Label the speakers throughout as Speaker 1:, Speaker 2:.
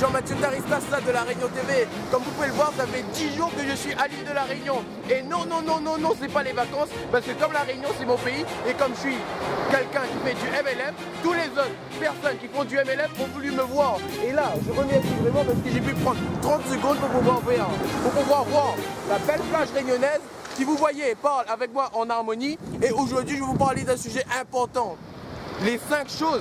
Speaker 1: Jean-Mathieu Taristas là de La Réunion TV. Comme vous pouvez le voir, ça fait 10 jours que je suis à l'île de La Réunion. Et non, c'est pas les vacances, parce que comme La Réunion c'est mon pays, et comme je suis quelqu'un qui fait du MLM, tous les autres personnes qui font du MLM ont voulu me voir. Et là, je remercie vraiment parce que j'ai pu prendre 30 secondes pour pouvoir voir la belle plage réunionnaise qui, vous voyez, parle avec moi en harmonie. Et aujourd'hui, je vais vous parler d'un sujet important. Les 5 choses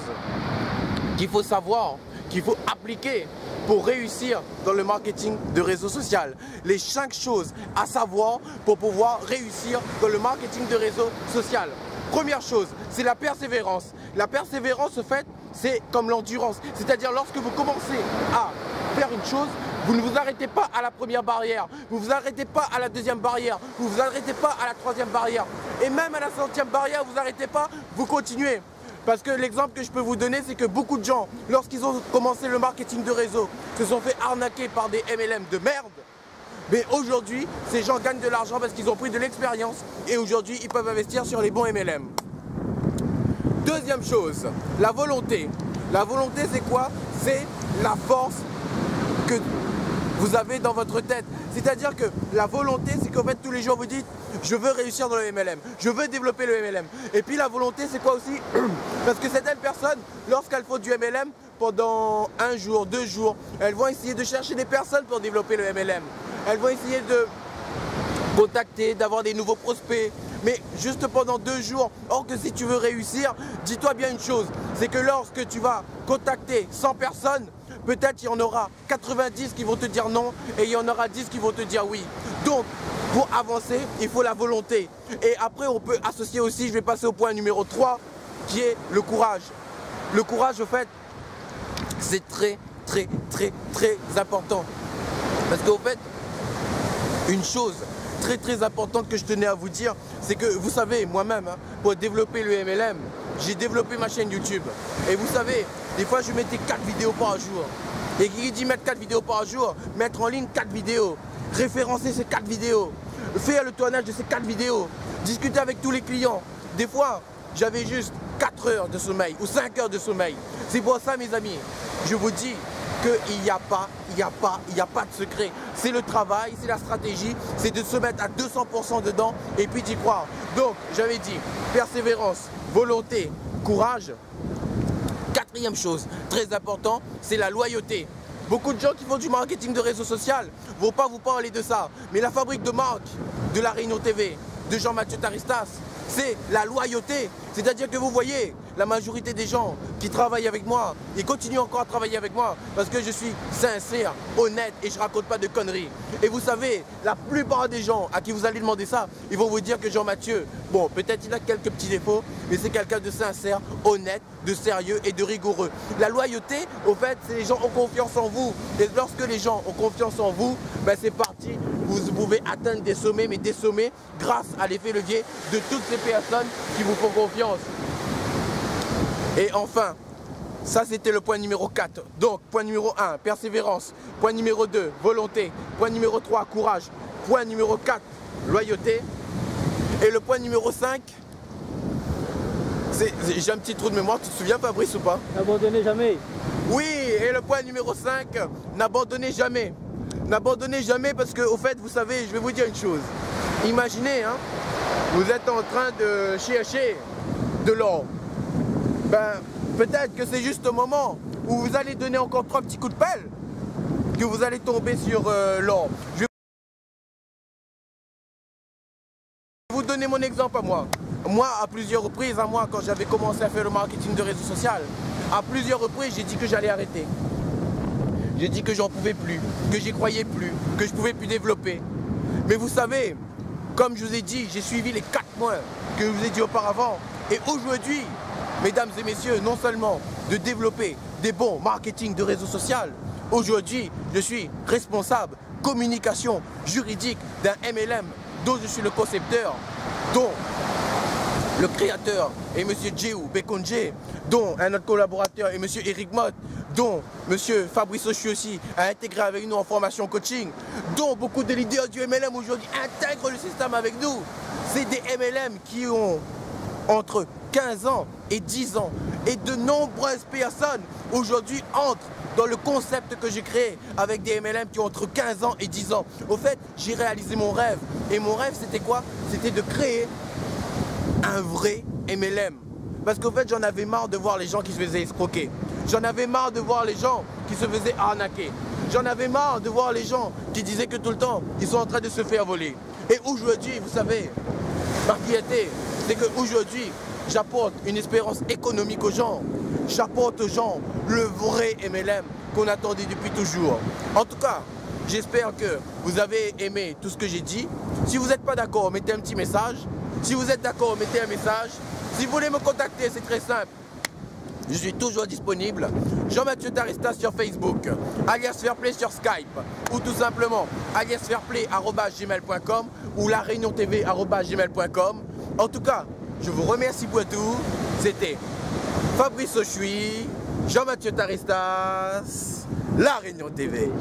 Speaker 1: qu'il faut savoir, qu'il faut appliquer pour réussir dans le marketing de réseau social. Les 5 choses à savoir pour pouvoir réussir dans le marketing de réseau social. Première chose, c'est la persévérance. La persévérance, en fait, c'est comme l'endurance. C'est-à-dire lorsque vous commencez à faire une chose, vous ne vous arrêtez pas à la première barrière, vous ne vous arrêtez pas à la deuxième barrière, vous ne vous arrêtez pas à la troisième barrière. Et même à la 100e barrière, vous n'arrêtez pas, vous continuez. Parce que l'exemple que je peux vous donner, c'est que beaucoup de gens, lorsqu'ils ont commencé le marketing de réseau, se sont fait arnaquer par des MLM de merde. Mais aujourd'hui, ces gens gagnent de l'argent parce qu'ils ont pris de l'expérience et aujourd'hui, ils peuvent investir sur les bons MLM. Deuxième chose, la volonté. La volonté, c'est quoi? C'est la force que vous avez dans votre tête. C'est-à-dire que la volonté, c'est qu'en fait, tous les jours, vous dites « je veux réussir dans le MLM, je veux développer le MLM ». Et puis la volonté, c'est quoi aussi? Parce que certaines personnes, lorsqu'elles font du MLM, pendant 1 jour, 2 jours, elles vont essayer de chercher des personnes pour développer le MLM. Elles vont essayer de contacter, d'avoir des nouveaux prospects, mais juste pendant 2 jours. Or que si tu veux réussir, dis-toi bien une chose, c'est que lorsque tu vas contacter 100 personnes, peut-être il y en aura 90 qui vont te dire non et il y en aura 10 qui vont te dire oui. Donc, pour avancer, il faut la volonté. Et après, on peut associer aussi, je vais passer au point numéro 3, qui est le courage. Le courage, en fait, c'est très important. Parce qu'au fait, une chose très importante que je tenais à vous dire, c'est que vous savez, moi-même, hein, pour développer le MLM, j'ai développé ma chaîne YouTube. Et vous savez, des fois je mettais 4 vidéos par jour. Et qui dit mettre 4 vidéos par jour, mettre en ligne 4 vidéos, référencer ces 4 vidéos, faire le tournage de ces 4 vidéos, discuter avec tous les clients. Des fois, j'avais juste 4 heures de sommeil ou 5 heures de sommeil. C'est pour ça, mes amis, je vous dis qu'il n'y a pas de secret. C'est le travail, c'est la stratégie, c'est de se mettre à 200% dedans et puis d'y croire. Donc, j'avais dit, persévérance, volonté, courage. 4e chose, très important, c'est la loyauté. Beaucoup de gens qui font du marketing de réseau social ne vont pas vous parler de ça. Mais la fabrique de marque de La Réunion TV, de Jean-Mathieu Taristas, c'est la loyauté. C'est-à-dire que vous voyez, la majorité des gens qui travaillent avec moi, ils continuent encore à travailler avec moi parce que je suis sincère, honnête et je ne raconte pas de conneries. Et vous savez, la plupart des gens à qui vous allez demander ça, ils vont vous dire que Jean-Mathieu, bon, peut-être il a quelques petits défauts, mais c'est quelqu'un de sincère, honnête, de sérieux et de rigoureux. La loyauté, au fait, c'est les gens ont confiance en vous. Et lorsque les gens ont confiance en vous, ben c'est parti. Vous pouvez atteindre des sommets, mais des sommets grâce à l'effet levier de toutes ces personnes qui vous font confiance. Et enfin, ça c'était le point numéro 4. Donc, point numéro 1, persévérance. Point numéro 2, volonté. Point numéro 3, courage. Point numéro 4, loyauté. Et le point numéro 5, j'ai un petit trou de mémoire, tu te souviens Fabrice ou pas?
Speaker 2: N'abandonnez jamais.
Speaker 1: Oui, et le point numéro 5, n'abandonnez jamais. N'abandonnez jamais parce que, au fait, vous savez, je vais vous dire une chose. Imaginez, hein, vous êtes en train de chercher de l'or. Ben, peut-être que c'est juste au moment où vous allez donner encore 3 petits coups de pelle que vous allez tomber sur l'or. Je vais vous donner mon exemple à moi. Moi, à plusieurs reprises, quand j'avais commencé à faire le marketing de réseau social, à plusieurs reprises, j'ai dit que j'allais arrêter. J'ai dit que j'en pouvais plus, que j'y croyais plus, que je pouvais plus développer. Mais vous savez, comme je vous ai dit, j'ai suivi les 4 points que je vous ai dit auparavant. Et aujourd'hui, mesdames et messieurs, non seulement de développer des bons marketing de réseau social, aujourd'hui, je suis responsable communication juridique d'un MLM dont je suis le concepteur, dont le créateur est M. Djeou Bekonje, dont un autre collaborateur est M. Eric Mott, dont M. Fabrice Ochi aussi a intégré avec nous en formation coaching, dont beaucoup de leaders du MLM aujourd'hui intègrent le système avec nous. C'est des MLM qui ont entre 15 ans et 10 ans. Et de nombreuses personnes aujourd'hui entrent dans le concept que j'ai créé avec des MLM qui ont entre 15 ans et 10 ans. Au fait, j'ai réalisé mon rêve. Et mon rêve, c'était quoi? C'était de créer un vrai MLM. Parce qu'au fait, j'en avais marre de voir les gens qui se faisaient escroquer. J'en avais marre de voir les gens qui se faisaient arnaquer. J'en avais marre de voir les gens qui disaient que tout le temps, ils sont en train de se faire voler. Et aujourd'hui, vous savez, ma fierté, c'est qu'aujourd'hui, j'apporte une espérance économique aux gens. J'apporte aux gens le vrai MLM qu'on attendait depuis toujours. En tout cas, j'espère que vous avez aimé tout ce que j'ai dit. Si vous n'êtes pas d'accord, mettez un petit message. Si vous êtes d'accord, mettez un message. Si vous voulez me contacter, c'est très simple. Je suis toujours disponible. Jean-Mathieu Tarista sur Facebook, alias Fairplay sur Skype, ou tout simplement alias fairplay@gmail.com ou lareuniontv@gmail.com. En tout cas, je vous remercie pour tout. C'était Fabrice Ochui, Jean-Mathieu Taristas, La Réunion TV.